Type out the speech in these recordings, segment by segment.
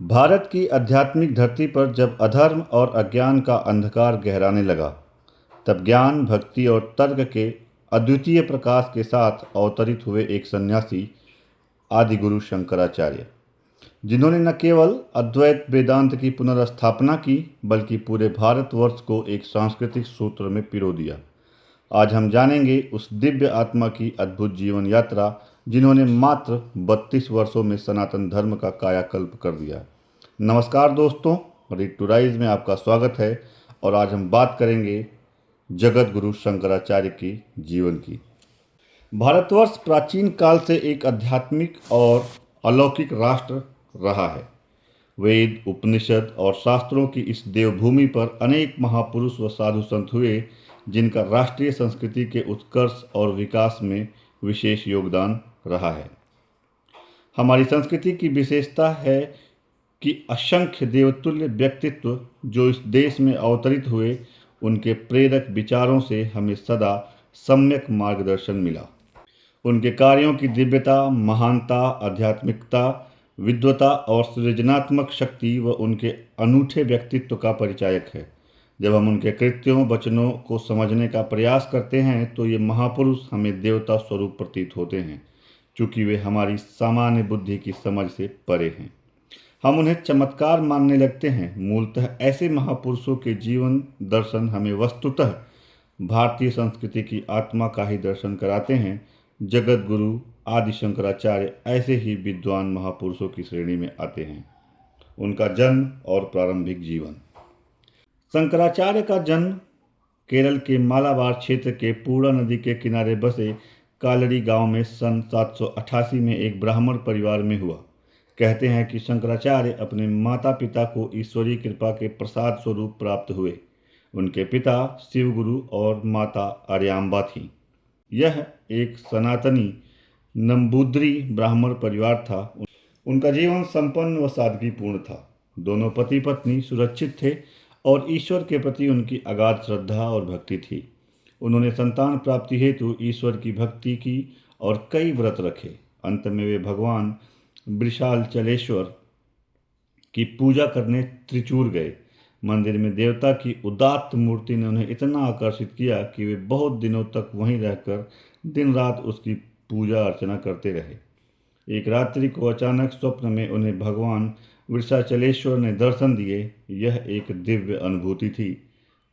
भारत की आध्यात्मिक धरती पर जब अधर्म और अज्ञान का अंधकार गहराने लगा, तब ज्ञान, भक्ति और तर्क के अद्वितीय प्रकाश के साथ अवतरित हुए एक सन्यासी आदिगुरु शंकराचार्य, जिन्होंने न केवल अद्वैत वेदांत की पुनर्स्थापना की, बल्कि पूरे भारतवर्ष को एक सांस्कृतिक सूत्र में पिरो दिया। आज हम जानेंगे उस दिव्य आत्मा की अद्भुत जीवन यात्रा, जिन्होंने मात्र 32 वर्षों में सनातन धर्म का कायाकल्प कर दिया। नमस्कार दोस्तों, रीड टू राइज में आपका स्वागत है। और आज हम बात करेंगे जगत गुरु शंकराचार्य की जीवन की। भारतवर्ष प्राचीन काल से एक आध्यात्मिक और अलौकिक राष्ट्र रहा है। वेद, उपनिषद और शास्त्रों की इस देवभूमि पर अनेक महापुरुष व साधु संत हुए, जिनका राष्ट्रीय संस्कृति के उत्कर्ष और विकास में विशेष योगदान रहा है। हमारी संस्कृति की विशेषता है कि असंख्य देवतुल्य व्यक्तित्व जो इस देश में अवतरित हुए, उनके प्रेरक विचारों से हमें सदा सम्यक मार्गदर्शन मिला। उनके कार्यों की दिव्यता, महानता, आध्यात्मिकता, विद्वता और सृजनात्मक शक्ति व उनके अनूठे व्यक्तित्व का परिचायक है। जब हम उनके कृत्यों, वचनों को समझने का प्रयास करते हैं, तो ये महापुरुष हमें देवता स्वरूप प्रतीत होते हैं, चूँकि वे हमारी सामान्य बुद्धि की समझ से परे हैं। हम उन्हें चमत्कार मानने लगते हैं। मूलतः ऐसे महापुरुषों के जीवन दर्शन हमें वस्तुतः भारतीय संस्कृति की आत्मा का ही दर्शन कराते हैं। जगत गुरु आदि शंकराचार्य ऐसे ही विद्वान महापुरुषों की श्रेणी में आते हैं। उनका जन्म और प्रारंभिक जीवन। शंकराचार्य का जन्म केरल के मालाबार क्षेत्र के पूर्णा नदी के किनारे बसे कालड़ी गांव में सन 788 में एक ब्राह्मण परिवार में हुआ। कहते हैं कि शंकराचार्य अपने माता पिता को ईश्वरीय कृपा के प्रसाद स्वरूप प्राप्त हुए। उनके पिता शिवगुरु और माता आर्यांबा थीं। यह एक सनातनी नंबूद्री ब्राह्मण परिवार था। उनका जीवन संपन्न व सादगीपूर्ण था। दोनों पति पत्नी सुरक्षित थे और ईश्वर के प्रति उनकी अगाध श्रद्धा और भक्ति थी। उन्होंने संतान प्राप्ति हेतु ईश्वर की भक्ति की और कई व्रत रखे। अंत में वे भगवान वृषाचलेश्वर की पूजा करने त्रिचूर गए। मंदिर में देवता की उदात्त मूर्ति ने उन्हें इतना आकर्षित किया कि वे बहुत दिनों तक वहीं रहकर दिन रात उसकी पूजा अर्चना करते रहे। एक रात्रि को अचानक स्वप्न में उन्हें भगवान वृषाचलेश्वर ने दर्शन दिए। यह एक दिव्य अनुभूति थी।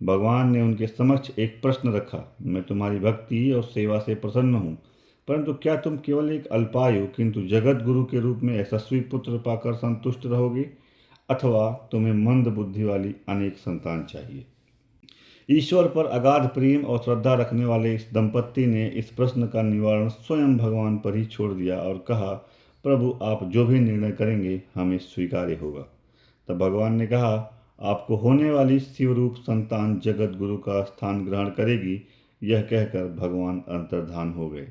भगवान ने उनके समक्ष एक प्रश्न रखा, मैं तुम्हारी भक्ति और सेवा से प्रसन्न हूँ, परंतु क्या तुम केवल एक अल्पायु किंतु जगत गुरु के रूप में यशस्वी पुत्र पाकर संतुष्ट रहोगे, अथवा तुम्हें मंद बुद्धि वाली अनेक संतान चाहिए? ईश्वर पर अगाध प्रेम और श्रद्धा रखने वाले इस दंपत्ति ने इस प्रश्न का निवारण स्वयं भगवान पर ही छोड़ दिया और कहा, प्रभु आप जो भी निर्णय करेंगे हमें स्वीकार्य होगा। तब भगवान ने कहा, आपको होने वाली शिवरूप संतान जगत गुरु का स्थान ग्रहण करेगी। यह कहकर भगवान अंतर्धान हो गए।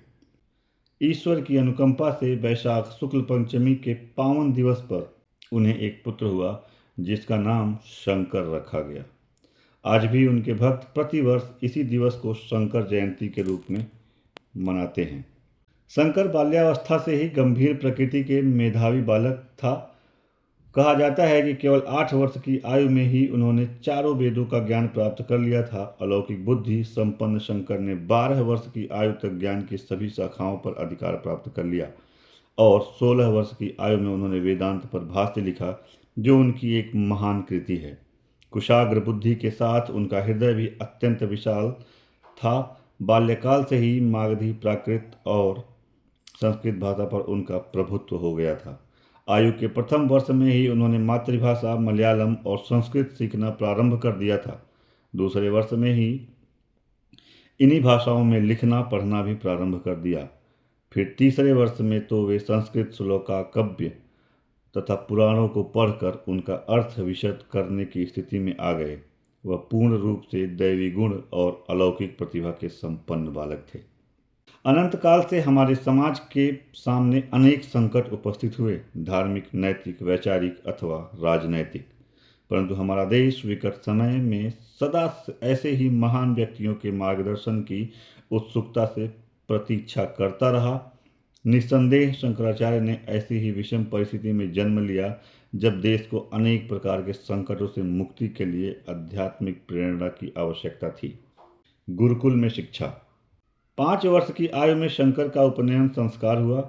ईश्वर की अनुकंपा से वैशाख शुक्ल पंचमी के पावन दिवस पर उन्हें एक पुत्र हुआ, जिसका नाम शंकर रखा गया। आज भी उनके भक्त प्रतिवर्ष इसी दिवस को शंकर जयंती के रूप में मनाते हैं। शंकर बाल्यावस्था से ही गंभीर प्रकृति के मेधावी बालक था। कहा जाता है कि केवल 8 वर्ष की आयु में ही उन्होंने चारों वेदों का ज्ञान प्राप्त कर लिया था। अलौकिक बुद्धि संपन्न शंकर ने 12 वर्ष की आयु तक ज्ञान की सभी शाखाओं पर अधिकार प्राप्त कर लिया और 16 वर्ष की आयु में उन्होंने वेदांत पर भाष्य लिखा, जो उनकी एक महान कृति है। कुशाग्र बुद्धि के साथ उनका हृदय भी अत्यंत विशाल था। बाल्यकाल से ही मागधी, प्राकृत और संस्कृत भाषा पर उनका प्रभुत्व हो गया था। आयु के प्रथम वर्ष में ही उन्होंने मातृभाषा मलयालम और संस्कृत सीखना प्रारंभ कर दिया था। दूसरे वर्ष में ही इन्हीं भाषाओं में लिखना पढ़ना भी प्रारंभ कर दिया। फिर तीसरे वर्ष में तो वे संस्कृत श्लोकाकाव्य तथा पुराणों को पढ़कर उनका अर्थ विशद करने की स्थिति में आ गए। वह पूर्ण रूप से दैवी गुण और अलौकिक प्रतिभा के संपन्न बालक थे। अनंत काल से हमारे समाज के सामने अनेक संकट उपस्थित हुए, धार्मिक, नैतिक, वैचारिक अथवा राजनैतिक, परंतु हमारा देश विकट समय में सदा ऐसे ही महान व्यक्तियों के मार्गदर्शन की उत्सुकता से प्रतीक्षा करता रहा। निस्संदेह शंकराचार्य ने ऐसी ही विषम परिस्थिति में जन्म लिया, जब देश को अनेक प्रकार के संकटों से मुक्ति के लिए आध्यात्मिक प्रेरणा की आवश्यकता थी। गुरुकुल में शिक्षा। 5 वर्ष की आयु में शंकर का उपनयन संस्कार हुआ,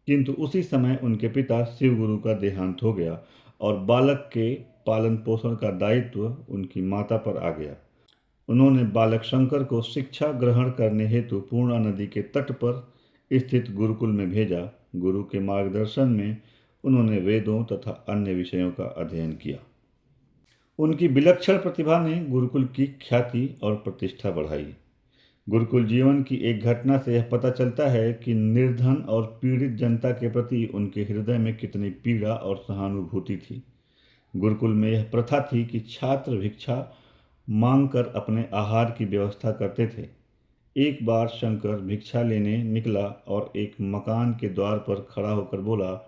किंतु उसी समय उनके पिता शिव गुरु का देहांत हो गया और बालक के पालन पोषण का दायित्व उनकी माता पर आ गया। उन्होंने बालक शंकर को शिक्षा ग्रहण करने हेतु पूर्णा नदी के तट पर स्थित गुरुकुल में भेजा। गुरु के मार्गदर्शन में उन्होंने वेदों तथा अन्य विषयों का अध्ययन किया। उनकी विलक्षण प्रतिभा ने गुरुकुल की ख्याति और प्रतिष्ठा बढ़ाई। गुरुकुल जीवन की एक घटना से यह पता चलता है कि निर्धन और पीड़ित जनता के प्रति उनके हृदय में कितनी पीड़ा और सहानुभूति थी। गुरुकुल में यह प्रथा थी कि छात्र भिक्षा मांगकर अपने आहार की व्यवस्था करते थे। एक बार शंकर भिक्षा लेने निकला और एक मकान के द्वार पर खड़ा होकर बोला,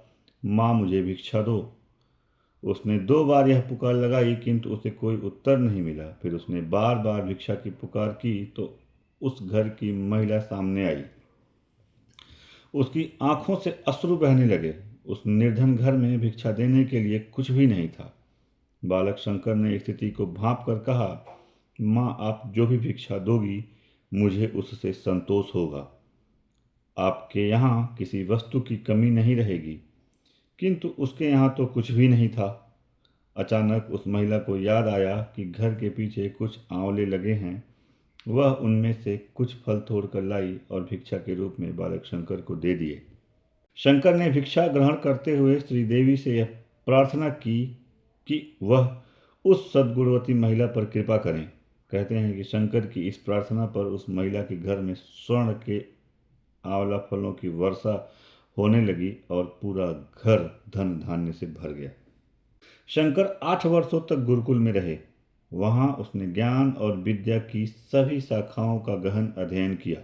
माँ मुझे भिक्षा दो। उसने 2 बार यह पुकार लगाई, किंतु उसे कोई उत्तर नहीं मिला। फिर उसने बार बार भिक्षा की पुकार की तो उस घर की महिला सामने आई। उसकी आंखों से अश्रु बहने लगे। उस निर्धन घर में भिक्षा देने के लिए कुछ भी नहीं था। बालक शंकर ने स्थिति को भांप कर कहा, माँ आप जो भी भिक्षा दोगी मुझे उससे संतोष होगा। आपके यहाँ किसी वस्तु की कमी नहीं रहेगी। किंतु उसके यहाँ तो कुछ भी नहीं था। अचानक उस महिला को याद आया कि घर के पीछे कुछ आंवले लगे हैं। वह उनमें से कुछ फल तोड़कर लाई और भिक्षा के रूप में बालक शंकर को दे दिए। शंकर ने भिक्षा ग्रहण करते हुए श्रीदेवी से यह प्रार्थना की कि वह उस सद्गुणवती महिला पर कृपा करें। कहते हैं कि शंकर की इस प्रार्थना पर उस महिला के घर में स्वर्ण के आंवला फलों की वर्षा होने लगी और पूरा घर धन धान्य से भर गया। शंकर 8 वर्षों तक गुरुकुल में रहे। वहाँ उसने ज्ञान और विद्या की सभी शाखाओं का गहन अध्ययन किया।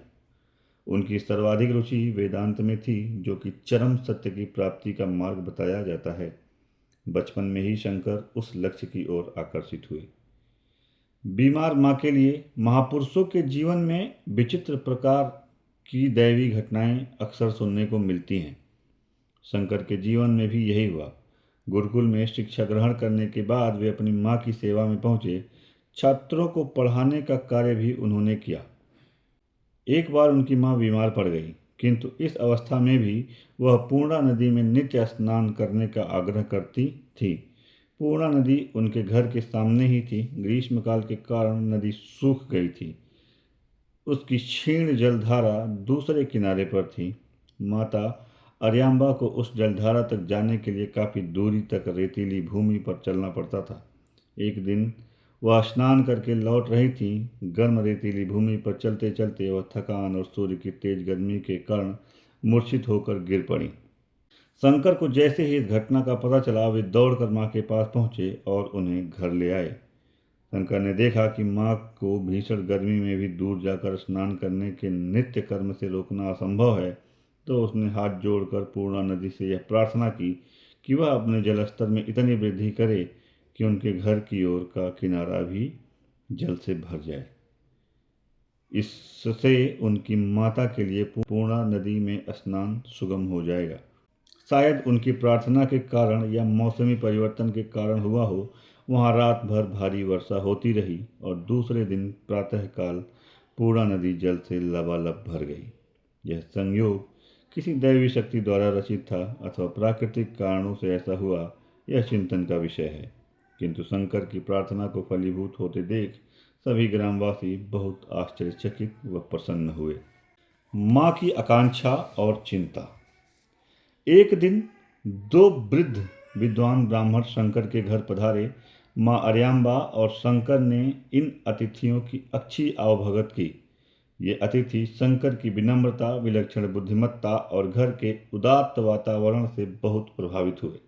उनकी सर्वाधिक रुचि वेदांत में थी, जो कि चरम सत्य की प्राप्ति का मार्ग बताया जाता है। बचपन में ही शंकर उस लक्ष्य की ओर आकर्षित हुए। बीमार माँ के लिए महापुरुषों के जीवन में विचित्र प्रकार की दैवी घटनाएं अक्सर सुनने को मिलती हैं। शंकर के जीवन में भी यही हुआ। गुरुकुल में शिक्षा ग्रहण करने के बाद वे अपनी माँ की सेवा में पहुँचे। छात्रों को पढ़ाने का कार्य भी उन्होंने किया। एक बार उनकी माँ बीमार पड़ गई, किंतु इस अवस्था में भी वह पूर्णा नदी में नित्य स्नान करने का आग्रह करती थी। पूर्णा नदी उनके घर के सामने ही थी। ग्रीष्मकाल के कारण नदी सूख गई थी। उसकी क्षीण जलधारा दूसरे किनारे पर थी। माता अर्यांबा को उस जलधारा तक जाने के लिए काफ़ी दूरी तक रेतीली भूमि पर चलना पड़ता था। एक दिन वह स्नान करके लौट रही थी। गर्म रेतीली भूमि पर चलते चलते वह थकान और सूर्य की तेज गर्मी के कारण मूर्छित होकर गिर पड़ी। शंकर को जैसे ही इस घटना का पता चला, वे दौड़कर माँ के पास पहुँचे और उन्हें घर ले आए। शंकर ने देखा कि माँ को भीषण गर्मी में भी दूर जाकर स्नान करने के नित्य कर्म से रोकना असंभव है, तो उसने हाथ जोड़कर पूर्णा नदी से यह प्रार्थना की कि वह अपने जलस्तर में इतनी वृद्धि करे कि उनके घर की ओर का किनारा भी जल से भर जाए। इससे उनकी माता के लिए पूर्णा नदी में स्नान सुगम हो जाएगा। शायद उनकी प्रार्थना के कारण या मौसमी परिवर्तन के कारण हुआ हो, वहाँ रात भर भारी वर्षा होती रही और दूसरे दिन प्रातःकाल पूर्णा नदी जल से लबालब भर गई। यह संयोग किसी दैवी शक्ति द्वारा रचित था अथवा प्राकृतिक कारणों से ऐसा हुआ, यह चिंतन का विषय है। किंतु शंकर की प्रार्थना को फलीभूत होते देख सभी ग्रामवासी बहुत आश्चर्यचकित व प्रसन्न हुए। माँ की आकांक्षा और चिंता। एक दिन 2 वृद्ध विद्वान ब्राह्मण शंकर के घर पधारे। माँ अर्यांबा और शंकर ने इन अतिथियों की अच्छी आवभगत की। ये अतिथि शंकर की विनम्रता, विलक्षण बुद्धिमत्ता और घर के उदात्त वातावरण से बहुत प्रभावित हुए।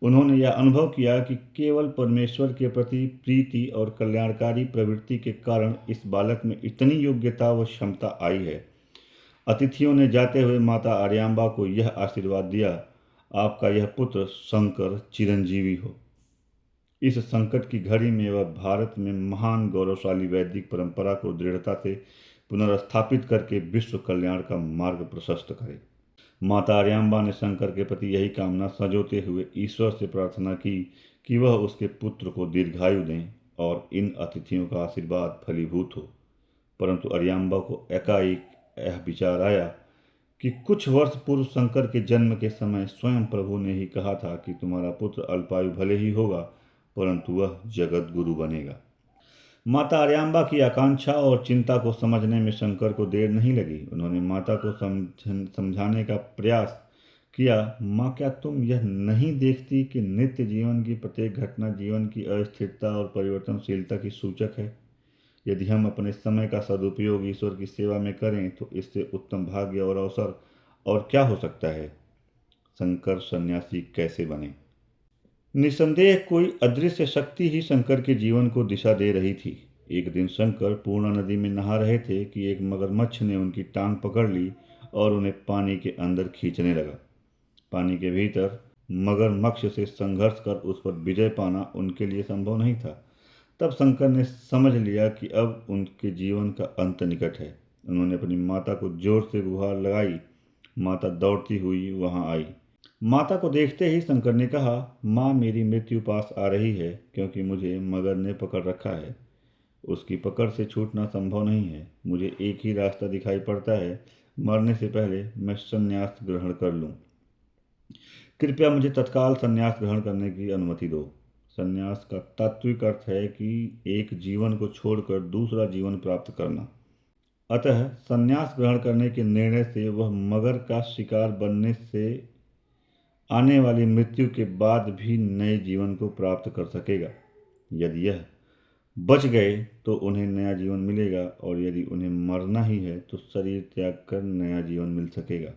उन्होंने यह अनुभव किया कि केवल परमेश्वर के प्रति प्रीति और कल्याणकारी प्रवृत्ति के कारण इस बालक में इतनी योग्यता व क्षमता आई है। अतिथियों ने जाते हुए माता अर्यांबा को यह आशीर्वाद दिया, आपका यह पुत्र शंकर चिरंजीवी हो। इस संकट की घड़ी में वह भारत में महान गौरवशाली वैदिक परंपरा को दृढ़ता से पुनर्स्थापित करके विश्व कल्याण का मार्ग प्रशस्त करे। माता आर्यांबा ने शंकर के प्रति यही कामना सजोते हुए ईश्वर से प्रार्थना की कि वह उसके पुत्र को दीर्घायु दें और इन अतिथियों का आशीर्वाद फलीभूत हो। परंतु आर्यांबा को एकाएक यह विचार आया कि कुछ वर्ष पूर्व शंकर के जन्म के समय स्वयं प्रभु ने ही कहा था कि तुम्हारा पुत्र अल्पायु भले ही होगा, परंतु वह जगत गुरु बनेगा। माता आर्यांबा की आकांक्षा और चिंता को समझने में शंकर को देर नहीं लगी। उन्होंने माता को समझाने का प्रयास किया। माँ, क्या तुम यह नहीं देखती कि नित्य जीवन की प्रत्येक घटना जीवन की अस्थिरता और परिवर्तनशीलता की सूचक है? यदि हम अपने समय का सदुपयोग ईश्वर की सेवा में करें तो इससे उत्तम भाग्य और अवसर और क्या हो सकता है। शंकर सन्यासी कैसे बने? निसंदेह कोई अदृश्य शक्ति ही शंकर के जीवन को दिशा दे रही थी। एक दिन शंकर पूर्णा नदी में नहा रहे थे कि एक मगरमच्छ ने उनकी टांग पकड़ ली और उन्हें पानी के अंदर खींचने लगा। पानी के भीतर मगरमच्छ से संघर्ष कर उस पर विजय पाना उनके लिए संभव नहीं था। तब शंकर ने समझ लिया कि अब उनके जीवन का अंत निकट है। उन्होंने अपनी माता को जोर से गुहार लगाई। माता दौड़ती हुई वहां आई। माता को देखते ही शंकर ने कहा, माँ, मेरी मृत्यु पास आ रही है, क्योंकि मुझे मगर ने पकड़ रखा है। उसकी पकड़ से छूटना संभव नहीं है। मुझे एक ही रास्ता दिखाई पड़ता है, मरने से पहले मैं संन्यास ग्रहण कर लूं। कृपया मुझे तत्काल संन्यास ग्रहण करने की अनुमति दो। संन्यास का तात्विक अर्थ है कि एक जीवन को छोड़कर दूसरा जीवन प्राप्त करना। अतः संन्यास ग्रहण करने के निर्णय से वह मगर का शिकार बनने से आने वाली मृत्यु के बाद भी नए जीवन को प्राप्त कर सकेगा। यदि यह बच गए तो उन्हें नया जीवन मिलेगा, और यदि उन्हें मरना ही है तो शरीर त्याग कर नया जीवन मिल सकेगा।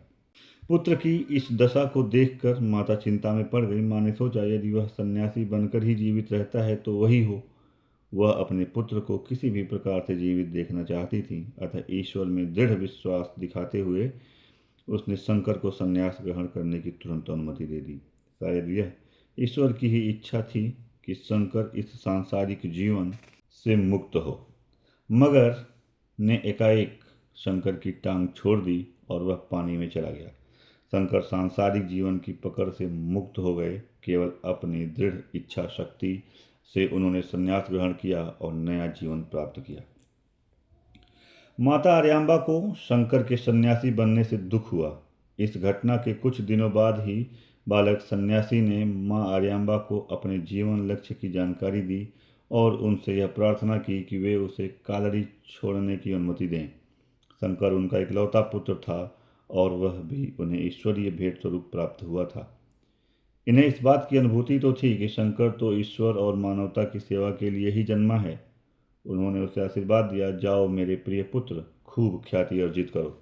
पुत्र की इस दशा को देखकर माता चिंता में पड़ गई। माँ ने सोचा, यदि वह सन्यासी बनकर ही जीवित रहता है तो वही हो। वह अपने पुत्र को किसी भी प्रकार से जीवित देखना चाहती थी। अतः ईश्वर में दृढ़ विश्वास दिखाते हुए उसने शंकर को संन्यास ग्रहण करने की तुरंत अनुमति दे दी। शायद यह ईश्वर की ही इच्छा थी कि शंकर इस सांसारिक जीवन से मुक्त हो। मगर ने एकाएक शंकर की टांग छोड़ दी और वह पानी में चला गया। शंकर सांसारिक जीवन की पकड़ से मुक्त हो गए। केवल अपनी दृढ़ इच्छा शक्ति से उन्होंने संन्यास ग्रहण किया और नया जीवन प्राप्त किया। माता आर्यांबा को शंकर के सन्यासी बनने से दुख हुआ। इस घटना के कुछ दिनों बाद ही बालक सन्यासी ने माँ आर्यांबा को अपने जीवन लक्ष्य की जानकारी दी और उनसे यह प्रार्थना की कि वे उसे कालड़ी छोड़ने की अनुमति दें। शंकर उनका इकलौता पुत्र था और वह भी उन्हें ईश्वरीय भेंट स्वरूप प्राप्त हुआ था। इन्हें इस बात की अनुभूति तो थी कि शंकर तो ईश्वर और मानवता की सेवा के लिए ही जन्मा है। उन्होंने उसे आशीर्वाद दिया, जाओ मेरे प्रिय पुत्र, खूब ख्याति अर्जित करो।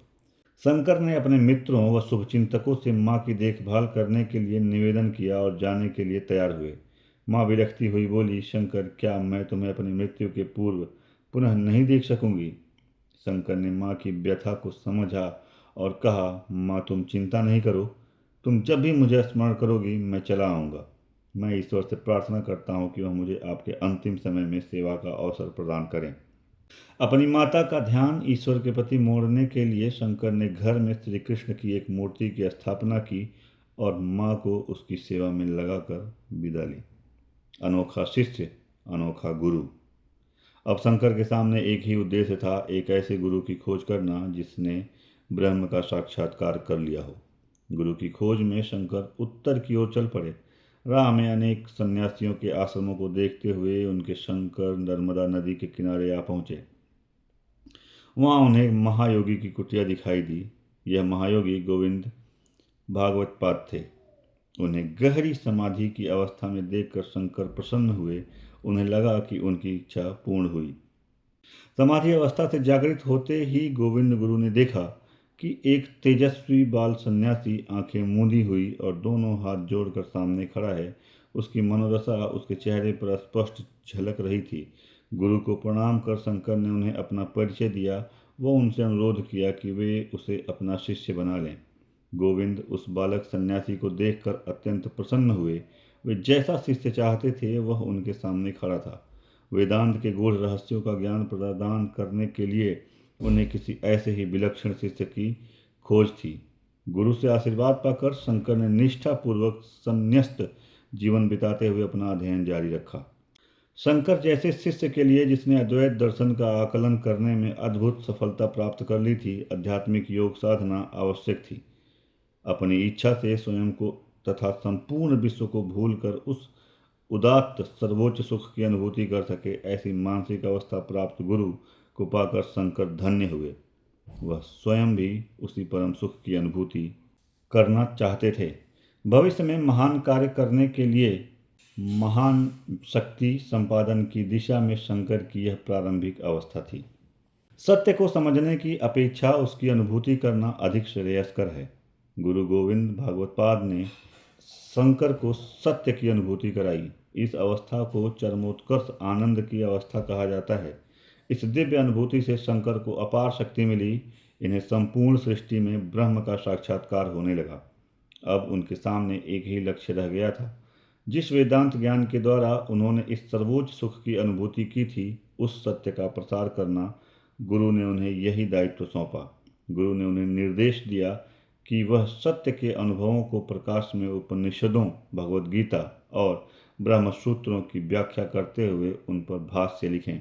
शंकर ने अपने मित्रों व शुभचिंतकों से माँ की देखभाल करने के लिए निवेदन किया और जाने के लिए तैयार हुए। माँ विरक्ति हुई बोली, शंकर, क्या मैं तुम्हें अपनी मृत्यु के पूर्व पुनः नहीं देख सकूंगी? शंकर ने माँ की व्यथा को समझा और कहा, माँ, तुम चिंता नहीं करो। तुम जब भी मुझे स्मरण करोगी मैं चला आऊँगा। मैं ईश्वर से प्रार्थना करता हूँ कि वह मुझे आपके अंतिम समय में सेवा का अवसर प्रदान करें। अपनी माता का ध्यान ईश्वर के प्रति मोड़ने के लिए शंकर ने घर में श्री कृष्ण की एक मूर्ति की स्थापना की और माँ को उसकी सेवा में लगाकर विदा ली। अनोखा शिष्य, अनोखा गुरु। अब शंकर के सामने एक ही उद्देश्य था, एक ऐसे गुरु की खोज करना जिसने ब्रह्म का साक्षात्कार कर लिया हो। गुरु की खोज में शंकर उत्तर की ओर चल पड़े। राह में अनेक सन्यासियों के आश्रमों को देखते हुए उनके शंकर नर्मदा नदी के किनारे आ पहुँचे। वहाँ उन्हें महायोगी की कुटिया दिखाई दी। यह महायोगी गोविंद भागवत पाद थे। उन्हें गहरी समाधि की अवस्था में देखकर शंकर प्रसन्न हुए। उन्हें लगा कि उनकी इच्छा पूर्ण हुई। समाधि अवस्था से जागृत होते ही गोविंद गुरु ने देखा कि एक तेजस्वी बाल सन्यासी आंखें मूंदी हुई और दोनों हाथ जोड़कर सामने खड़ा है। उसकी मनोदशा उसके चेहरे पर स्पष्ट झलक रही थी। गुरु को प्रणाम कर शंकर ने उन्हें अपना परिचय दिया। वो उनसे अनुरोध किया कि वे उसे अपना शिष्य बना लें। गोविंद उस बालक सन्यासी को देखकर अत्यंत प्रसन्न हुए। वे जैसा शिष्य चाहते थे वह उनके सामने खड़ा था। वेदांत के गूढ़ रहस्यों का ज्ञान प्रदान करने के लिए उन्हें किसी ऐसे ही विलक्षण शिष्य की खोज थी गुरु से आशीर्वाद पाकर शंकर ने निष्ठापूर्वक संन्यस्त जीवन बिताते हुए अपना अध्ययन जारी रखा। शंकर जैसे शिष्य के लिए जिसने अद्वैत दर्शन का आकलन करने में अद्भुत सफलता प्राप्त कर ली थी, आध्यात्मिक योग साधना आवश्यक थी। अपनी इच्छा से स्वयं को तथा संपूर्ण विश्व को भूलकर उस उदात्त सर्वोच्च सुख की अनुभूति कर सके, ऐसी मानसिक अवस्था प्राप्त गुरु को पाकर शंकर धन्य हुए। वह स्वयं भी उसी परम सुख की अनुभूति करना चाहते थे। भविष्य में महान कार्य करने के लिए महान शक्ति संपादन की दिशा में शंकर की यह प्रारंभिक अवस्था थी। सत्य को समझने की अपेक्षा उसकी अनुभूति करना अधिक श्रेयस्कर है। गुरु गोविंद भागवतपाद ने शंकर को सत्य की अनुभूति कराई। इस अवस्था को चरमोत्कर्ष आनंद की अवस्था कहा जाता है। इस दिव्य अनुभूति से शंकर को अपार शक्ति मिली। इन्हें संपूर्ण सृष्टि में ब्रह्म का साक्षात्कार होने लगा। अब उनके सामने एक ही लक्ष्य रह गया था। जिस वेदांत ज्ञान के द्वारा उन्होंने इस सर्वोच्च सुख की अनुभूति की थी, उस सत्य का प्रसार करना गुरु ने उन्हें यही दायित्व सौंपा। गुरु ने उन्हें निर्देश दिया कि वह सत्य के अनुभवों को प्रकाश में उपनिषदों, भगवद गीता और ब्रह्मसूत्रों की व्याख्या करते हुए उन पर भाष्य लिखें।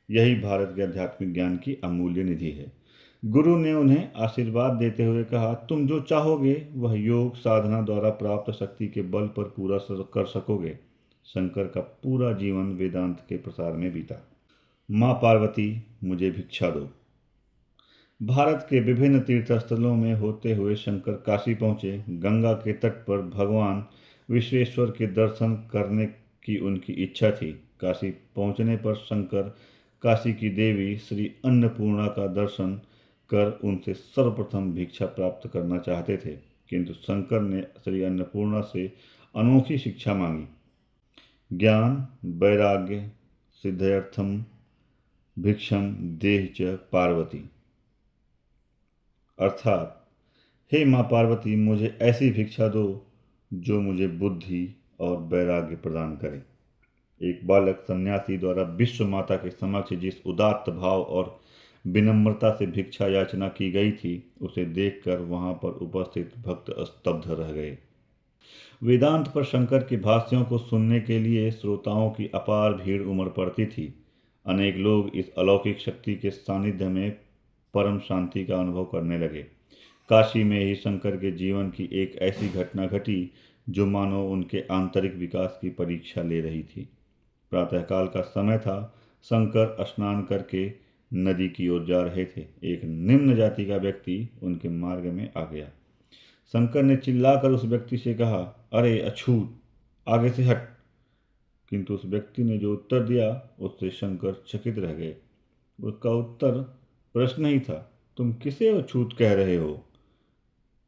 यही भारत के आध्यात्मिक ज्ञान की अमूल्य निधि है। गुरु ने उन्हें आशीर्वाद देते हुए कहा, तुम जो चाहोगे वह योग साधना द्वारा प्राप्त शक्ति के बल पर पूरा कर सकोगे। शंकर का पूरा जीवन वेदांत के प्रसार में बीता। माँ पार्वती, मुझे भिक्षा दो। भारत के विभिन्न तीर्थस्थलों में होते हुए शंकर काशी पहुँचे। गंगा के तट पर भगवान विश्वेश्वर के दर्शन करने की उनकी इच्छा थी। काशी पहुँचने पर शंकर काशी की देवी श्री अन्नपूर्णा का दर्शन कर उनसे सर्वप्रथम भिक्षा प्राप्त करना चाहते थे, किंतु शंकर ने श्री अन्नपूर्णा से अनोखी शिक्षा मांगी। ज्ञान वैराग्य सिद्धयर्थम भिक्षम देहि च पार्वती, अर्थात हे माँ पार्वती, मुझे ऐसी भिक्षा दो जो मुझे बुद्धि और वैराग्य प्रदान करे। एक बालक सन्यासी द्वारा विश्व माता के समक्ष जिस उदात्त भाव और विनम्रता से भिक्षा याचना की गई थी, उसे देखकर वहां पर उपस्थित भक्त स्तब्ध रह गए। वेदांत पर शंकर के भाष्यों को सुनने के लिए श्रोताओं की अपार भीड़ उमड़ पड़ती थी। अनेक लोग इस अलौकिक शक्ति के सानिध्य में परम शांति का अनुभव करने लगे। काशी में ही शंकर के जीवन की एक ऐसी घटना घटी जो मानो उनके आंतरिक विकास की परीक्षा ले रही थी। प्रातःकाल का समय था। शंकर स्नान करके नदी की ओर जा रहे थे। एक निम्न जाति का व्यक्ति उनके मार्ग में आ गया। शंकर ने चिल्लाकर उस व्यक्ति से कहा, अरे अछूत, आगे से हट। किंतु उस व्यक्ति ने जो उत्तर दिया उससे शंकर चकित रह गए। उसका उत्तर प्रश्न ही था, तुम किसे अछूत कह रहे हो?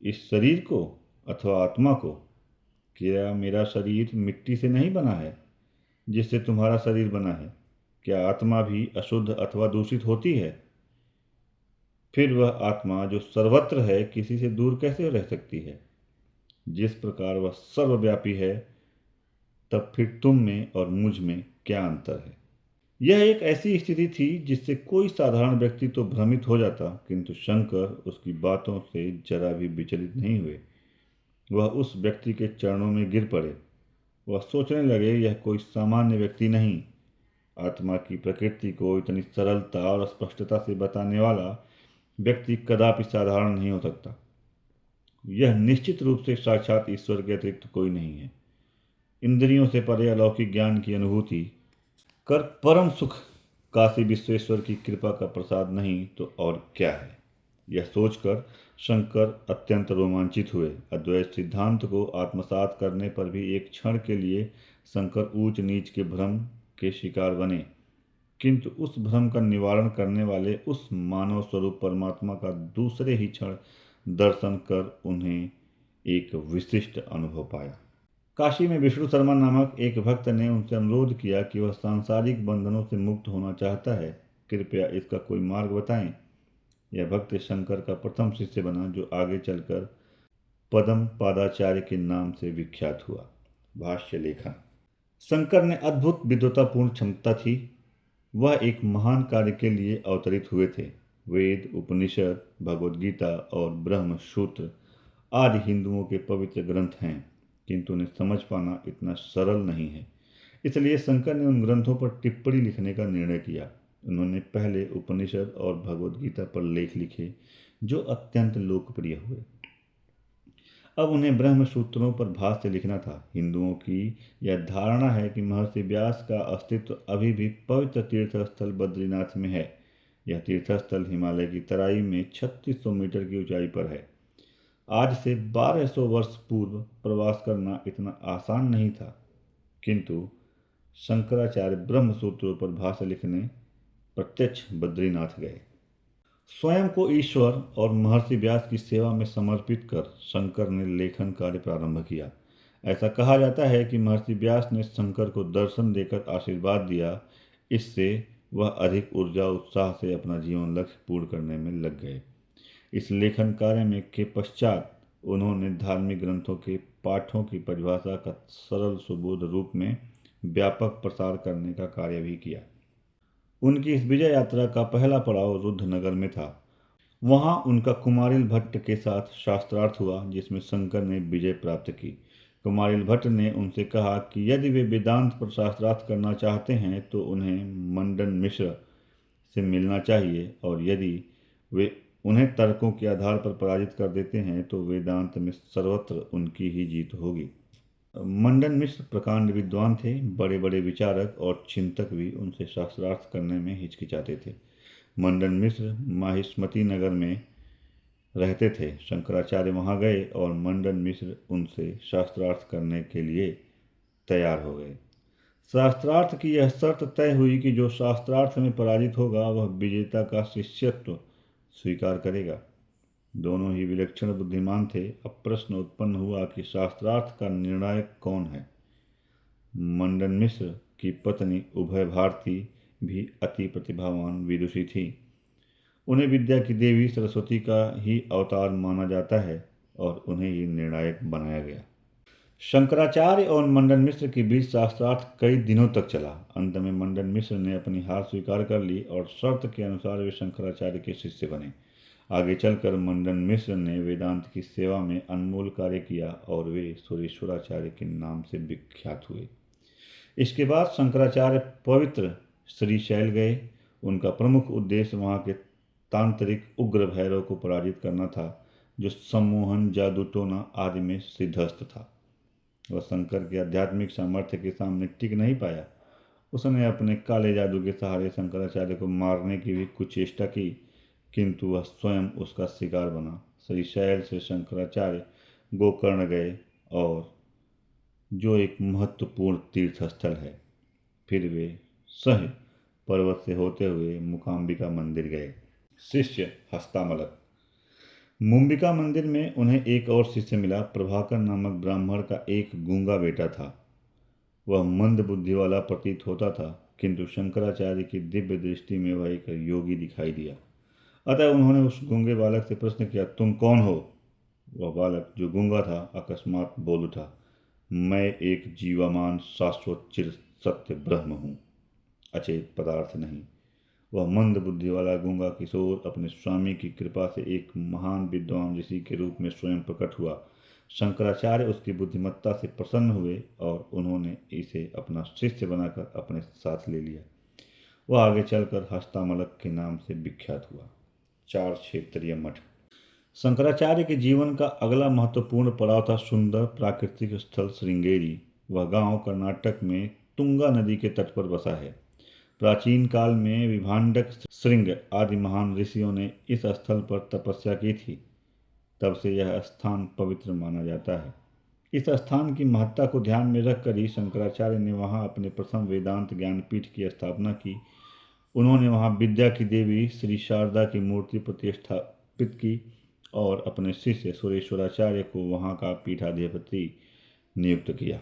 इस शरीर को अथवा आत्मा को? क्या मेरा शरीर मिट्टी से नहीं बना है जिससे तुम्हारा शरीर बना है? क्या आत्मा भी अशुद्ध अथवा दूषित होती है? फिर वह आत्मा जो सर्वत्र है किसी से दूर कैसे रह सकती है? जिस प्रकार वह सर्वव्यापी है, तब फिर तुम में और मुझ में क्या अंतर है? यह एक ऐसी स्थिति थी जिससे कोई साधारण व्यक्ति तो भ्रमित हो जाता, किंतु शंकर उसकी बातों से जरा भी विचलित नहीं हुए। वह उस व्यक्ति के चरणों में गिर पड़े। वह सोचने लगे, यह कोई सामान्य व्यक्ति नहीं। आत्मा की प्रकृति को इतनी सरलता और स्पष्टता से बताने वाला व्यक्ति कदापि साधारण नहीं हो सकता। यह निश्चित रूप से साक्षात ईश्वर के अतिरिक्त कोई नहीं है। इंद्रियों से परे अलौकिक ज्ञान की अनुभूति कर परम सुख काशी विश्वेश्वर की कृपा का प्रसाद नहीं तो और क्या है? यह सोचकर शंकर अत्यंत रोमांचित हुए। अद्वैत सिद्धांत को आत्मसात करने पर भी एक क्षण के लिए शंकर ऊंच नीच के भ्रम के शिकार बने, किंतु उस भ्रम का निवारण करने वाले उस मानव स्वरूप परमात्मा का दूसरे ही क्षण दर्शन कर उन्हें एक विशिष्ट अनुभव पाया। काशी में विष्णु शर्मा नामक एक भक्त ने उनसे अनुरोध किया कि वह सांसारिक बंधनों से मुक्त होना चाहता है, कृपया इसका कोई मार्ग बताएं। यह भक्त शंकर का प्रथम शिष्य बना जो आगे चलकर पदम पादाचार्य के नाम से विख्यात हुआ। भाष्य लेखन। शंकर ने अद्भुत विद्वतापूर्ण क्षमता थी। वह एक महान कार्य के लिए अवतरित हुए थे। वेद, उपनिषद, भगवद गीता और ब्रह्म सूत्र आदि हिंदुओं के पवित्र ग्रंथ हैं, किंतु उन्हें समझ पाना इतना सरल नहीं है। इसलिए शंकर ने उन ग्रंथों पर टिप्पणी लिखने का निर्णय किया। उन्होंने पहले उपनिषद और भगवद गीता पर लेख लिखे, जो अत्यंत लोकप्रिय हुए। अब उन्हें ब्रह्म सूत्रों पर भाष्य लिखना था। हिंदुओं की यह धारणा है कि महर्षि व्यास का अस्तित्व अभी भी पवित्र तीर्थस्थल बद्रीनाथ में है। यह तीर्थस्थल हिमालय की तराई में 3600 मीटर की ऊंचाई पर है। आज से 1200 वर्ष पूर्व प्रवास करना इतना आसान नहीं था, किंतु शंकराचार्य ब्रह्म सूत्रों पर भाष्य लिखने प्रत्यक्ष बद्रीनाथ गए। स्वयं को ईश्वर और महर्षि व्यास की सेवा में समर्पित कर शंकर ने लेखन कार्य प्रारंभ किया। ऐसा कहा जाता है कि महर्षि व्यास ने शंकर को दर्शन देकर आशीर्वाद दिया। इससे वह अधिक ऊर्जा उत्साह से अपना जीवन लक्ष्य पूर्ण करने में लग गए। इस लेखन कार्य में के पश्चात उन्होंने धार्मिक ग्रंथों के पाठों की परिभाषा का सरल सुबोध रूप में व्यापक प्रसार करने का कार्य भी किया। उनकी इस विजय यात्रा का पहला पड़ाव रुद्रनगर में था। वहां उनका कुमारिल भट्ट के साथ शास्त्रार्थ हुआ, जिसमें शंकर ने विजय प्राप्त की। कुमारिल भट्ट ने उनसे कहा कि यदि वे वेदांत पर शास्त्रार्थ करना चाहते हैं तो उन्हें मंडन मिश्र से मिलना चाहिए, और यदि वे उन्हें तर्कों के आधार पर पराजित कर देते हैं तो वेदांत में सर्वत्र उनकी ही जीत होगी। मंडन मिश्र प्रकांड विद्वान थे। बड़े बड़े विचारक और चिंतक भी उनसे शास्त्रार्थ करने में हिचकिचाते थे। मंडन मिश्र माहिष्मती नगर में रहते थे। शंकराचार्य वहां गए और मंडन मिश्र उनसे शास्त्रार्थ करने के लिए तैयार हो गए। शास्त्रार्थ की यह शर्त तय हुई कि जो शास्त्रार्थ में पराजित होगा वह विजेता का शिष्यत्व स्वीकार करेगा। दोनों ही विलक्षण बुद्धिमान थे। अब प्रश्न उत्पन्न हुआ कि शास्त्रार्थ का निर्णायक कौन है। मंडन मिश्र की पत्नी उभय भारती भी अति प्रतिभावान विदुषी थी। उन्हें विद्या की देवी सरस्वती का ही अवतार माना जाता है और उन्हें ही निर्णायक बनाया गया। शंकराचार्य और मंडन मिश्र के बीच शास्त्रार्थ कई दिनों तक चला। अंत में मंडन मिश्र ने अपनी हार स्वीकार कर ली और शर्त के अनुसार वे शंकराचार्य के शिष्य बने। आगे चलकर मंडन मिश्र ने वेदांत की सेवा में अनमोल कार्य किया और वे सुरेश्वराचार्य के नाम से विख्यात हुए। इसके बाद शंकराचार्य पवित्र श्रीशैल गए। उनका प्रमुख उद्देश्य वहाँ के तांत्रिक उग्र भैरव को पराजित करना था, जो सम्मोहन, जादू टोना आदि में सिद्धहस्त था। वह शंकर के आध्यात्मिक सामर्थ्य के सामने टिक नहीं पाया। उसने अपने काले जादू के सहारे शंकराचार्य को मारने की भी कुछ चेष्टा की, किंतु वह स्वयं उसका शिकार बना। श्रीशैल से शंकराचार्य गोकर्ण गए, और जो एक महत्वपूर्ण तीर्थ स्थल है। फिर वे सह पर्वत से होते हुए मुकाम्बिका मंदिर गए। शिष्य हस्तामलक। मुंबिका मंदिर में उन्हें एक और शिष्य मिला। प्रभाकर नामक ब्राह्मण का एक गूंगा बेटा था। वह मंद बुद्धि वाला प्रतीत होता था, किंतु शंकराचार्य की दिव्य दृष्टि में वह एक योगी दिखाई दिया। अतः उन्होंने उस गूंगे बालक से प्रश्न किया, तुम कौन हो? वह बालक, जो गूंगा था, अकस्मात बोल उठा, मैं एक जीवमान शाश्वत चिर सत्य ब्रह्म हूँ, अचेत पदार्थ नहीं। वह मंद बुद्धि वाला गूंगा किशोर अपने स्वामी की कृपा से एक महान विद्वान ऋषि के रूप में स्वयं प्रकट हुआ। शंकराचार्य उसकी बुद्धिमत्ता से प्रसन्न हुए और उन्होंने इसे अपना शिष्य बनाकर अपने साथ ले लिया। वह आगे चलकर हस्तामलक के नाम से विख्यात हुआ। 4 क्षेत्रीय मठ। शंकराचार्य के जीवन का अगला महत्वपूर्ण पड़ाव था सुंदर प्राकृतिक स्थल श्रृंगेरी। वह गांव कर्नाटक में तुंगा नदी के तट पर बसा है। प्राचीन काल में विभांडक, श्रृंग आदि महान ऋषियों ने इस स्थल पर तपस्या की थी। तब से यह स्थान पवित्र माना जाता है। इस स्थान की महत्ता को ध्यान में रखकर ही शंकराचार्य ने वहां अपने प्रथम वेदांत ज्ञानपीठ की स्थापना की। उन्होंने वहां विद्या की देवी श्री शारदा की मूर्ति प्रतिष्ठापित की और अपने शिष्य सुरेश्वराचार्य को वहां का पीठाधिपति नियुक्त किया।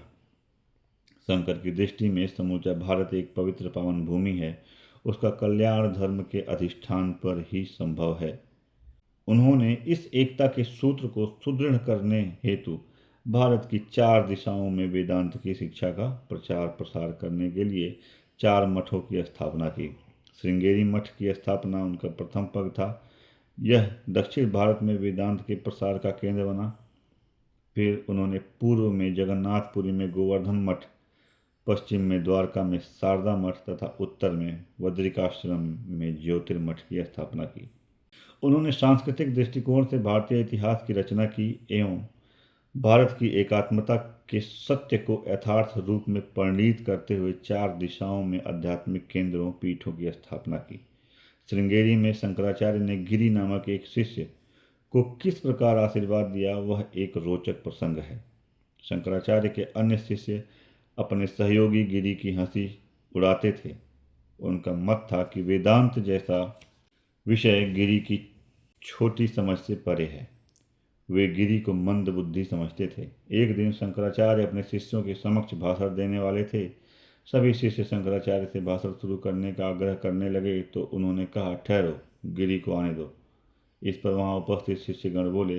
शंकर की दृष्टि में समूचा भारत एक पवित्र पावन भूमि है। उसका कल्याण धर्म के अधिष्ठान पर ही संभव है। उन्होंने इस एकता के सूत्र को सुदृढ़ करने हेतु भारत की 4 दिशाओं में वेदांत की शिक्षा का प्रचार प्रसार करने के लिए 4 मठों की स्थापना की। श्रृंगेरी मठ की स्थापना उनका प्रथम पग था। यह दक्षिण भारत में वेदांत के प्रसार का केंद्र बना। फिर उन्होंने पूर्व में जगन्नाथपुरी में गोवर्धन मठ, पश्चिम में द्वारका में शारदा मठ तथा उत्तर में बद्रिकाश्रम में ज्योतिर्मठ की स्थापना की। उन्होंने सांस्कृतिक दृष्टिकोण से भारतीय इतिहास की रचना की एवं भारत की एकात्मता के सत्य को यथार्थ रूप में परिणीत करते हुए 4 दिशाओं में आध्यात्मिक केंद्रों पीठों की स्थापना की। श्रृंगेरी में शंकराचार्य ने गिरि नामक एक शिष्य को किस प्रकार आशीर्वाद दिया, वह एक रोचक प्रसंग है। शंकराचार्य के अन्य शिष्य अपने सहयोगी गिरि की हंसी उड़ाते थे। उनका मत था कि वेदांत जैसा विषय गिरि की छोटी समझ से परे है। वे गिरि को मंद बुद्धि समझते थे। एक दिन शंकराचार्य अपने शिष्यों के समक्ष भाषण देने वाले थे। सभी शिष्य शंकराचार्य से भाषण शुरू करने का आग्रह करने लगे तो उन्होंने कहा, ठहरो, गिरि को आने दो। इस पर वहां उपस्थित शिष्यगण बोले,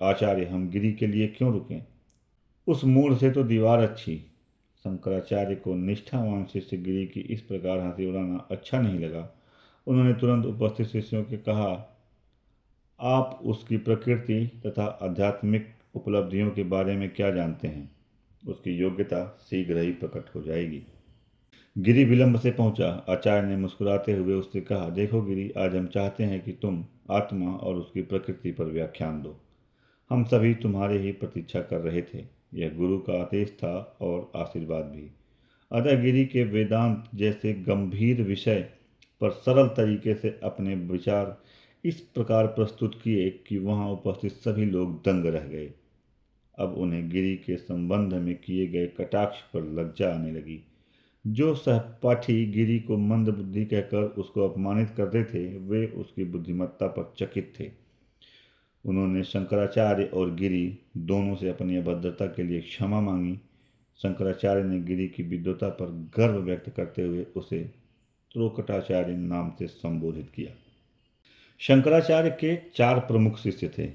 आचार्य, हम गिरि के लिए क्यों रुकें? उस मूड से तो दीवार अच्छी। शंकराचार्य को निष्ठावान शिष्य गिरि की इस प्रकार हंसी उड़ाना अच्छा नहीं लगा। उन्होंने तुरंत उपस्थित शिष्यों के कहा, आप उसकी प्रकृति तथा आध्यात्मिक उपलब्धियों के बारे में क्या जानते हैं? उसकी योग्यता शीघ्र ही प्रकट हो जाएगी। गिरि विलंब से पहुंचा। आचार्य ने मुस्कुराते हुए उससे कहा, देखो गिरि, आज हम चाहते हैं कि तुम आत्मा और उसकी प्रकृति पर व्याख्यान दो। हम सभी तुम्हारे ही प्रतीक्षा कर रहे थे। यह गुरु का आदेश था और आशीर्वाद भी। अतः गिरि के वेदांत जैसे गंभीर विषय पर सरल तरीके से अपने विचार इस प्रकार प्रस्तुत किए कि वहां उपस्थित सभी लोग दंग रह गए। अब उन्हें गिरि के संबंध में किए गए कटाक्ष पर लज्जा आने लगी। जो सहपाठी गिरि को मंद बुद्धि कहकर उसको अपमानित करते थे, वे उसकी बुद्धिमत्ता पर चकित थे। उन्होंने शंकराचार्य और गिरि दोनों से अपनी अभद्रता के लिए क्षमा मांगी। शंकराचार्य ने गिरि की विद्वता पर गर्व व्यक्त करते हुए उसे त्रोकटाचार्य नाम से संबोधित किया। शंकराचार्य के 4 प्रमुख शिष्य थे,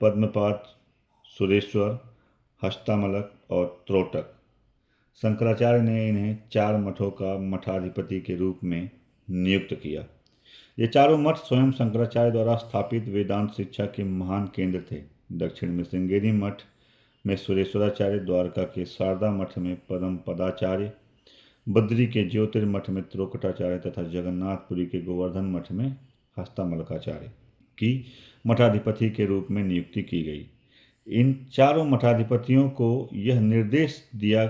पद्मपाद, सुरेश्वर, हस्तामलक और त्रोटक। शंकराचार्य ने इन्हें 4 मठों का मठाधिपति के रूप में नियुक्त किया। ये चारों मठ स्वयं शंकराचार्य द्वारा स्थापित वेदांत शिक्षा के महान केंद्र थे। दक्षिण में श्रृंगेरी मठ में सुरेश्वराचार्य, द्वारका के शारदा मठ में परम पदाचार्य, बद्री के ज्योतिर्मठ में त्रोकटाचार्य तथा जगन्नाथपुरी के गोवर्धन मठ में हस्तामलकाचार्य की मठाधिपति के रूप में नियुक्ति की गई। इन चारों मठाधिपतियों को यह निर्देश दिया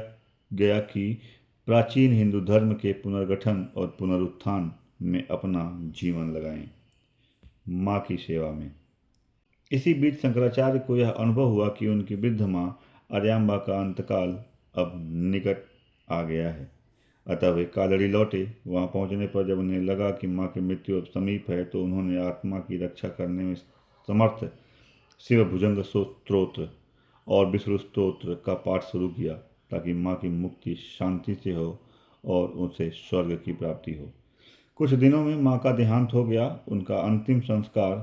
गया कि प्राचीन हिंदू धर्म के पुनर्गठन और पुनरुत्थान में अपना जीवन लगाएं, माँ की सेवा में। इसी बीच शंकराचार्य को यह अनुभव हुआ कि उनकी वृद्ध माँ आर्यांबा का अंतकाल अब निकट आ गया है। अतः वे कालड़ी लौटे। वहां पहुंचने पर जब उन्हें लगा कि माँ की मृत्यु अब समीप है तो उन्होंने आत्मा की रक्षा करने में समर्थ शिव भुजंग स्तोत्र और विष्णु स्तोत्र का पाठ शुरू किया ताकि माँ की मुक्ति शांति से हो और उसे स्वर्ग की प्राप्ति हो। कुछ दिनों में माँ का देहांत हो गया। उनका अंतिम संस्कार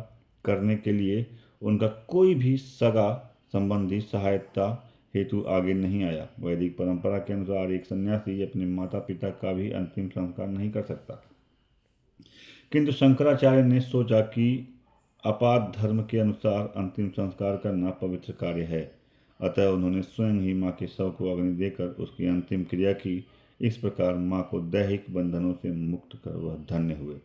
करने के लिए उनका कोई भी सगा संबंधी सहायता हेतु आगे नहीं आया। वैदिक परंपरा के अनुसार एक सन्यासी अपने माता पिता का भी अंतिम संस्कार नहीं कर सकता, किंतु शंकराचार्य ने सोचा कि आपात धर्म के अनुसार अंतिम संस्कार करना पवित्र कार्य है। अतः उन्होंने स्वयं ही माँ के शव को अग्नि देकर उसकी अंतिम क्रिया की। इस प्रकार माँ को दैहिक बंधनों से मुक्त कर वह धन्य हुए।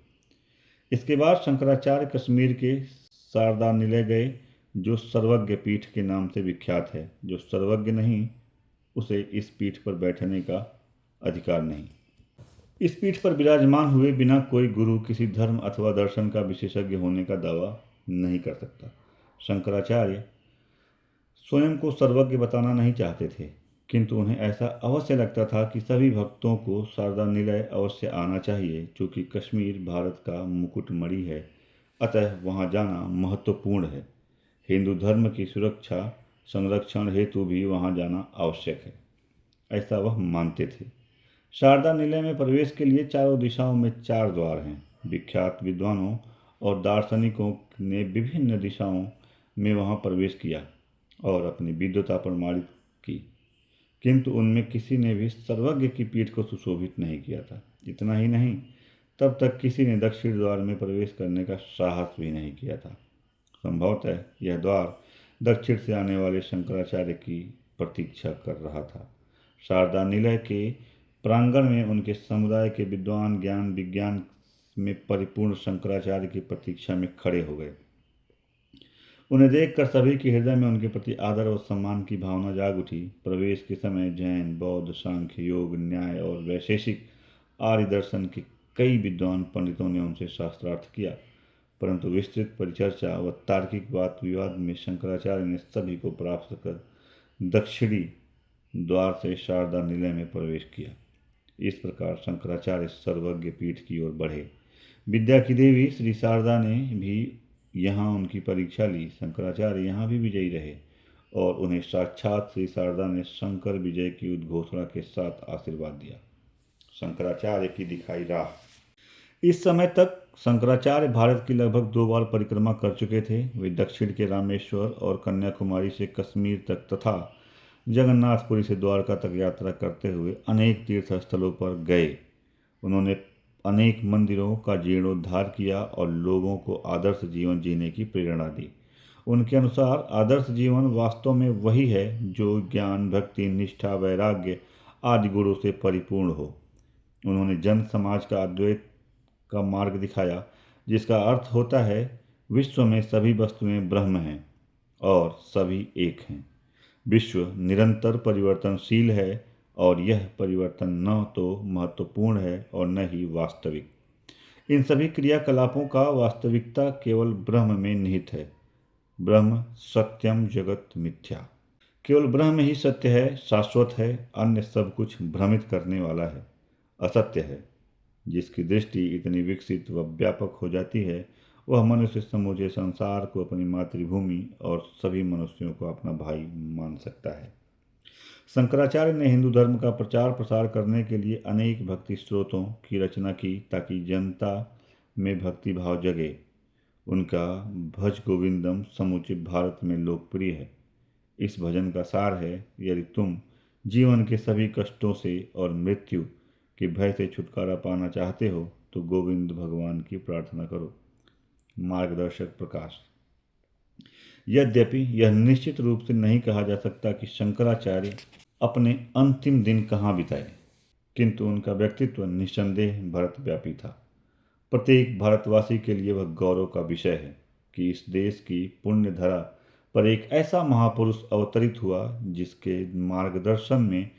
इसके बाद शंकराचार्य कश्मीर के शारदानिलय गए, जो सर्वज्ञ पीठ के नाम से विख्यात है। जो सर्वज्ञ नहीं, उसे इस पीठ पर बैठने का अधिकार नहीं। इस पीठ पर विराजमान हुए बिना कोई गुरु किसी धर्म अथवा दर्शन का विशेषज्ञ होने का दावा नहीं कर सकता। शंकराचार्य स्वयं को सर्वज्ञ बताना नहीं चाहते थे, किंतु उन्हें ऐसा अवश्य लगता था कि सभी भक्तों को शारदानिलय अवश्य आना चाहिए। चूँकि कश्मीर भारत का मुकुटमणि है, अतः वहाँ जाना महत्वपूर्ण है। हिंदू धर्म की सुरक्षा संरक्षण हेतु भी वहाँ जाना आवश्यक है, ऐसा वह मानते थे। शारदानिलय में प्रवेश के लिए चारों दिशाओं में 4 द्वार हैं। विख्यात विद्वानों और दार्शनिकों ने विभिन्न दिशाओं में वहाँ प्रवेश किया और अपनी विद्वता प्रमाणित की, किंतु उनमें किसी ने भी सर्वज्ञ की पीठ को सुशोभित नहीं किया था। इतना ही नहीं, तब तक किसी ने दक्षिण द्वार में प्रवेश करने का साहस भी नहीं किया था। संभवतः यह द्वार दक्षिण से आने वाले शंकराचार्य की प्रतीक्षा कर रहा था। शारदा निलय के प्रांगण में उनके समुदाय के विद्वान ज्ञान विज्ञान में परिपूर्ण शंकराचार्य की प्रतीक्षा में खड़े हो गए। उन्हें देखकर सभी के हृदय में उनके प्रति आदर और सम्मान की भावना जाग उठी। प्रवेश के समय जैन, बौद्ध, सांख्य, योग, न्याय और वैशेषिक आर्य दर्शन के कई विद्वान पंडितों ने उनसे शास्त्रार्थ किया, परंतु विस्तृत परिचर्चा व तार्किक वाद विवाद में शंकराचार्य ने सभी को प्राप्त कर दक्षिणी द्वार से शारदा निलय में प्रवेश किया। इस प्रकार शंकराचार्य सर्वज्ञ पीठ की ओर बढ़े। विद्या की देवी श्री शारदा ने भी यहाँ उनकी परीक्षा ली। शंकराचार्य यहाँ भी विजयी रहे और उन्हें साक्षात श्री शारदा ने शंकर विजय की उद्घोषणा के साथ आशीर्वाद दिया। शंकराचार्य की दिखाई राह। इस समय तक शंकराचार्य भारत की लगभग 2 बार परिक्रमा कर चुके थे। वे दक्षिण के रामेश्वर और कन्याकुमारी से कश्मीर तक तथा जगन्नाथपुरी से द्वारका तक यात्रा करते हुए अनेक तीर्थ स्थलों पर गए। उन्होंने अनेक मंदिरों का जीर्णोद्धार किया और लोगों को आदर्श जीवन जीने की प्रेरणा दी। उनके अनुसार आदर्श जीवन वास्तव में वही है जो ज्ञान, भक्ति, निष्ठा, वैराग्य आदि गुणों से परिपूर्ण हो। उन्होंने जन समाज का अद्वैत का मार्ग दिखाया, जिसका अर्थ होता है विश्व में सभी वस्तुएं ब्रह्म हैं और सभी एक हैं। विश्व निरंतर परिवर्तनशील है और यह परिवर्तन न तो महत्वपूर्ण है और न ही वास्तविक। इन सभी क्रियाकलापों का वास्तविकता केवल ब्रह्म में निहित है। ब्रह्म सत्यम जगत मिथ्या। केवल ब्रह्म ही सत्य है, शाश्वत है, अन्य सब कुछ भ्रमित करने वाला है, असत्य है। जिसकी दृष्टि इतनी विकसित व व्यापक हो जाती है, वह मनुष्य समूचे संसार को अपनी मातृभूमि और सभी मनुष्यों को अपना भाई मान सकता है। शंकराचार्य ने हिंदू धर्म का प्रचार प्रसार करने के लिए अनेक भक्ति स्रोतों की रचना की ताकि जनता में भक्ति भाव जगे। उनका भज गोविंदम समूचे भारत में लोकप्रिय है। इस भजन का सार है, यदि तुम जीवन के सभी कष्टों से और मृत्यु के भय से छुटकारा पाना चाहते हो तो गोविंद भगवान की प्रार्थना करो। मार्गदर्शक प्रकाश। यद्यपि यह निश्चित रूप से नहीं कहा जा सकता कि शंकराचार्य अपने अंतिम दिन कहाँ बिताए, किंतु उनका व्यक्तित्व निस्संदेह भारतव्यापी था। प्रत्येक भारतवासी के लिए वह गौरव का विषय है कि इस देश की पुण्य धरा पर एक ऐसा महापुरुष अवतरित हुआ जिसके मार्गदर्शन में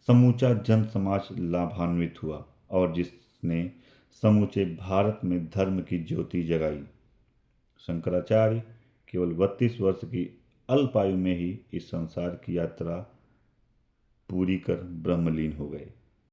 समूचा जन समाज लाभान्वित हुआ और जिसने समूचे भारत में धर्म की ज्योति जगाई। शंकराचार्य केवल 32 वर्ष की अल्प आयु में ही इस संसार की यात्रा पूरी कर ब्रह्मलीन हो गए।